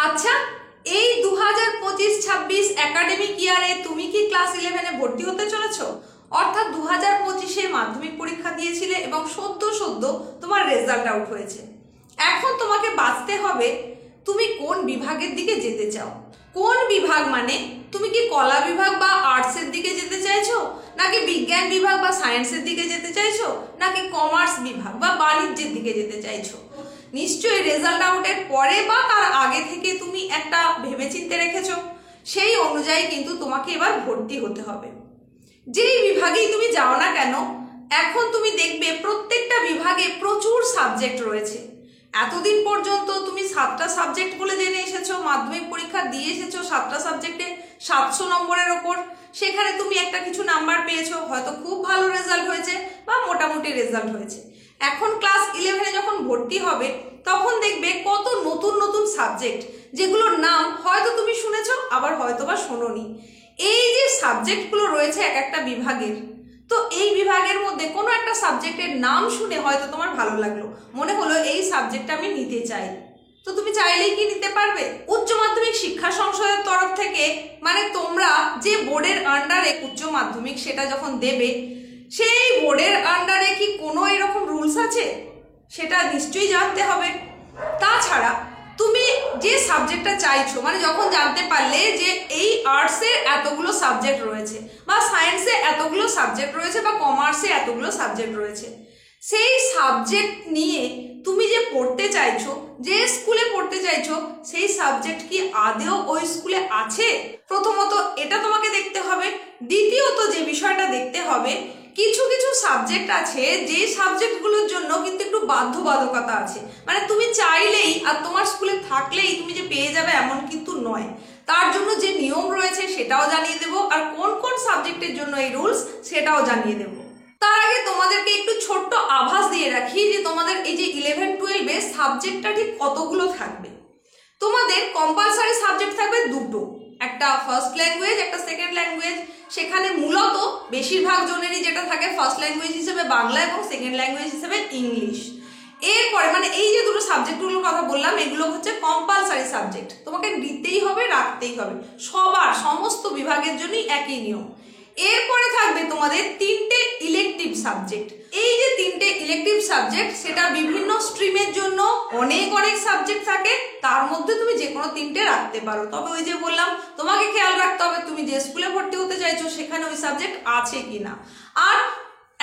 আচ্ছা, এই 2025-26 একাডেমিক ইয়ারে তুমি কি ক্লাস 11-এ ভর্তি হতে চলেছো? অর্থাৎ 2025-এ মাধ্যমিক পরীক্ষা দিয়েছিলে এবং সদ্য তোমার রেজাল্ট আউট হয়েছে। এখন তোমাকে বাছতে হবে তুমি কোন বিভাগের দিকে যেতে চাও। কোন বিভাগ মানে তুমি কি কলা বিভাগ বা আর্টসের দিকে যেতে চাইছো, নাকি বিজ্ঞান বিভাগ বা সায়েন্সের দিকে যেতে চাইছো, নাকি কমার্স বিভাগ বা বাণিজ্যের দিকে যেতে চাইছো? নিশ্চয়ই রেজাল্ট আউটের পরে বা তার আগে থেকে তুমি একটা ভেবেচিন্তে রেখেছো। সেই অনুযায়ী কিন্তু তোমাকে এবার ভর্তি হতে হবে। যেই বিভাগেই তুমি যাও না কেন, এখন তুমি দেখবে প্রত্যেকটা বিভাগে প্রচুর সাবজেক্ট রয়েছে। এতদিন পর্যন্ত তুমি 7টা সাবজেক্ট বলে জেনে এসেছো, মাধ্যমিক পরীক্ষা দিয়ে এসেছো 7টা সাবজেক্টে 700 নম্বরের ওপর। সেখানে তুমি একটা কিছু নাম্বার পেয়েছো, হয়তো খুব ভালো রেজাল্ট হয়েছে বা মোটামুটি রেজাল্ট হয়েছে। এখন ক্লাস 11-এ যখন ভর্তি হবে তখন দেখবে কত নতুন নতুন সাবজেক্ট, যেগুলোর নাম হয়তো তুমি শুনেছো, আবার হয়তো বা শোনোনি। এই যে সাবজেক্টগুলো রয়েছে এক একটা বিভাগের, তো এই বিভাগের মধ্যে কোনো একটা সাবজেক্টের নাম শুনে হয়তো তোমার ভালো লাগলো, মনে হলো এই সাবজেক্টটা আমি নিতে চাই, তো তুমি চাইলেই কি নিতে পারবে? উচ্চ মাধ্যমিক শিক্ষা সংসদের তরফ থেকে, মানে তোমরা যে বোর্ডের আন্ডারে উচ্চ মাধ্যমিক সেটা যখন দেবে, সেই বোর্ডের আন্ডারে কি কোনো এরকম রুলস আছে? সেটা নিশ্চয়ই জানতে হবে। তাছাড়া তুমি যে সাবজেক্টটা চাইছো, মানে যখন জানতে পারলে যে এই আর্টসে এতগুলো সাবজেক্ট রয়েছে বা সায়েন্সে এতগুলো সাবজেক্ট রয়েছে বা কমার্সে এতগুলো সাবজেক্ট রয়েছে, সেই সাবজেক্ট নিয়ে তুমি যে পড়তে চাইছো, যে স্কুলে পড়তে চাইছো, সেই সাবজেক্ট কি আদৌ ওই স্কুলে আছে? প্রথমত এটা তোমাকে দেখতে হবে। দ্বিতীয়ত যে বিষয়টা দেখতে হবে, কিছু কিছু সাবজেক্ট আছে যে সাবজেক্টগুলোর জন্য কিন্তু একটু বাধ্যবাধকতা আছে, মানে তুমি চাইলেই আর তোমার স্কুলে থাকলেই তুমি যে পেয়ে যাবে এমন কিন্তু নয়। তার জন্য যে নিয়ম রয়েছে সেটাও জানিয়ে দেবো, আর কোন কোন সাবজেক্টের জন্য এই রুলস সেটাও জানিয়ে দেবো। তার আগে তোমাদেরকে একটু ছোট্ট আভাস দিয়ে রাখি যে তোমাদের এই যে 11-12-এ সাবজেক্টটা ঠিক কতগুলো থাকবে। তোমাদের কম্পালসারি সাবজেক্ট থাকবে দুটো, একটা ফার্স্ট ল্যাঙ্গুয়েজ, একটা সেকেন্ড ল্যাঙ্গুয়েজ। সেখানে মূলত বেশিরভাগ জনেরই যেটা থাকে ফার্স্ট ল্যাঙ্গুয়েজ হিসেবে বাংলা এবং সেকেন্ড ল্যাঙ্গুয়েজ হিসেবে ইংলিশ। এরপরে মানে এই যে দুটো সাবজেক্টগুলোর কথা বললাম, এগুলো হচ্ছে কম্পালসারি সাবজেক্ট, তোমাকে নিতেই হবে, রাখতেই হবে, সবার সমস্ত বিভাগের জন্যই একই নিয়ম। এরপরে থাকবে তোমাদের 3টে ইলেকটিভ সাবজেক্ট। এই যে 3টে ইলেকটিভ সাবজেক্ট, সেটা বিভিন্ন স্ট্রিমের জন্য অনেক সাবজেক্ট থাকে, তার মধ্যে তুমি যে কোনো 3টে রাখতে পারো। তবে ওই যে বললাম, তোমাকে খেয়াল রাখতে হবে তুমি যে স্কুলে ভর্তি হতে চাইছো সেখানে ওই সাবজেক্ট আছে কিনা। আর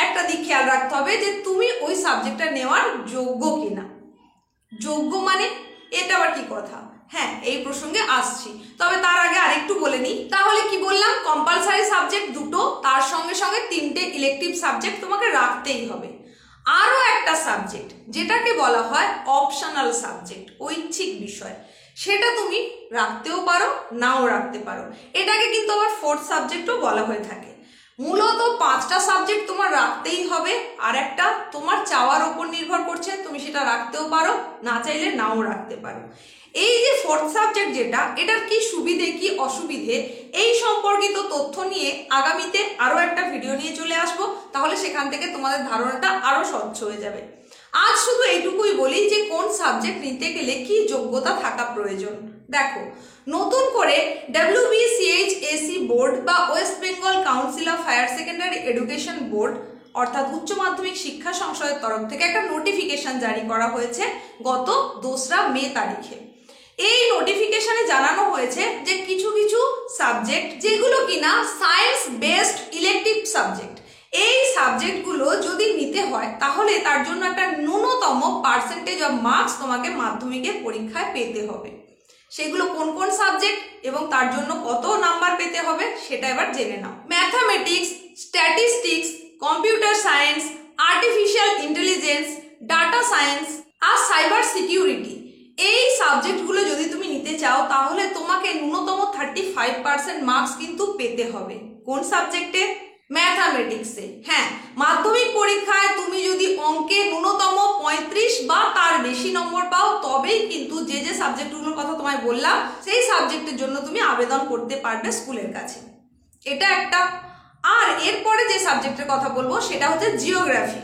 একটা দিক খেয়াল রাখতে হবে যে তুমি ওই সাবজেক্টটা নেওয়ার যোগ্য কিনা। যোগ্য মানে এটা আবার কি কথা? হ্যাঁ, এই প্রসঙ্গে আসছি, তবে তার আগে আরেকটু বলে নিই। তাহলে কি বললাম, কম্পালসারি সাবজেক্ট দুটো, তার সঙ্গে সঙ্গে 3টে ইলেকটিভ সাবজেক্ট তোমাকে রাখতেই হবে। আরও একটা সাবজেক্ট যেটাকে বলা হয় অপশনাল সাবজেক্ট, ঐচ্ছিক বিষয়, সেটা তুমি রাখতেও পারো, নাও রাখতে পারো। এটাকে কিন্তু আবার ফোর্থ সাবজেক্টও বলা হয়ে থাকে। মূলত 5টা সাবজেক্ট তোমার রাখতেই হবে, আর একটা তোমার চাওয়ার উপর নির্ভর করছে, তুমি সেটা রাখতেও পারো, না চাইলে নাও রাখতে পারো। এই যে ফোর্থ সাবজেক্ট যেটা, এটার কি সুবিধে কি অসুবিধে এই সম্পর্কিত তথ্য নিয়ে আগামীতে আরো একটা ভিডিও নিয়ে চলে আসবো, তাহলে সেখান থেকে তোমাদের ধারণাটা আরো স্বচ্ছ হয়ে যাবে। আজ শুধু এইটুকুই বলি যে কোন সাবজেক্ট নিতে গেলে কি যোগ্যতা থাকা প্রয়োজন। দেখো, নতুন করে WBCHAC বোর্ড বা West Bengal council of higher secondary education board, অর্থাৎ উচ্চ মাধ্যমিক শিক্ষা সংসদের তরফ থেকে একটা নোটিফিকেশন জারি করা হয়েছে গত 2রা মে তারিখে। এই নোটিফিকেশনে জানানো হয়েছে যে কিছু কিছু সাবজেক্ট যেগুলো কিনা সায়েন্স বেসড ইলেকটিভ সাবজেক্ট, এই সাবজেক্টগুলো যদি নিতে হয় তাহলে তার জন্য একটা ন্যূনতম পার্সেন্টেজ অফ মার্কস তোমাকে মাধ্যমিকের পরীক্ষায় পেতে হবে। সেগুলো কোন কোন সাবজেক্ট এবং তার জন্য কত নাম্বার পেতে হবে সেটা এবার জেনে নাও। Mathematics, statistics, computer science, artificial intelligence, data science আর সাইবার সিকিউরিটি, এই সাবজেক্টগুলো যদি তুমি নিতে চাও তাহলে তোমাকে ন্যূনতম 35% মার্কস কিন্তু পেতে হবে। কোন সাবজেক্টে? ম্যাথামেটিক্সে। হ্যাঁ, মাধ্যমিক পরীক্ষায় তুমি যদি অঙ্কে ন্যূনতম 35 বা তার বেশি নম্বর পাও, তবেই কিন্তু যে যে সাবজেক্টগুলোর কথা তোমায় বললাম সেই সাবজেক্টের জন্য তুমি আবেদন করতে পারবে স্কুলের কাছে। এটা একটা। আর এরপরে যে সাবজেক্টের কথা বলবো সেটা হচ্ছে জিওগ্রাফি।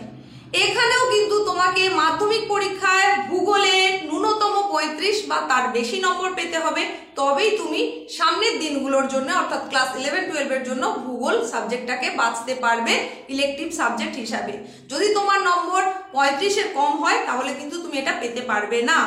এখানেও কিন্তু তোমাকে মাধ্যমিক পরীক্ষায় ভূগোলে ন্যূনতম 35 বা তার বেশি নম্বর পেতে হবে, তবেই তুমি সামনের দিনগুলোর জন্য অর্থাৎ ক্লাস 11-12 এর জন্য ভূগোল সাবজেক্টটাকে বাঁচতে পারবে ইলেকটিভ সাবজেক্ট হিসাবে। যদি তোমার নম্বর 35 এর কম হয় তাহলে কিন্তু তুমি এটা পেতে পারবে না।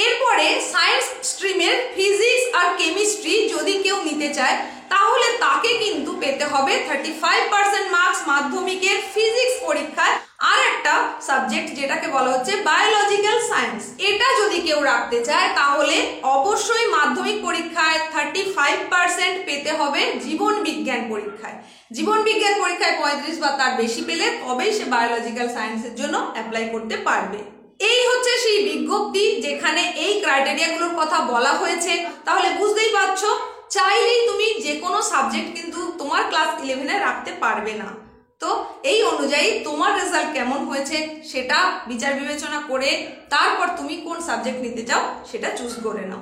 এরপরে সায়েন্স স্ট্রিমের ফিজিক্স আর কেমিস্ট্রি যদি কেউ নিতে চায় তাহলে তাকে কিন্তু পেতে হবে 35% মার্কস মাধ্যমিকের ফিজিক্স পরীক্ষায়। আর একটা সাবজেক্ট যেটাকে বলা হচ্ছে বায়োলজিক্যাল সায়েন্স, এটা যদি কেউ রাখতে চায় তাহলে অবশ্যই মাধ্যমিক পরীক্ষায় 35% পেতে হবে জীবন বিজ্ঞান পরীক্ষায়। জীবন বিজ্ঞান পরীক্ষায় 35 বা তার বেশি পেলে তবেই সে বায়োলজিক্যাল সায়েন্সের জন্য অ্যাপ্লাই করতে পারবে। এই হচ্ছে সেই বিজ্ঞপ্তি যেখানে এই ক্রাইটেরিয়াগুলোর কথা বলা হয়েছে। তাহলে বুঝতেই পারছো, চাইলেই তুমি যে কোনো সাবজেক্ট কিন্তু তোমার ক্লাস 11-এ রাখতে পারবে না। তো এই অনুযায়ী তোমার রেজাল্ট কেমন হয়েছে সেটা বিচার বিবেচনা করে তারপর তুমি কোন সাবজেক্ট নিতে চাও সেটা চুজ করে নাও।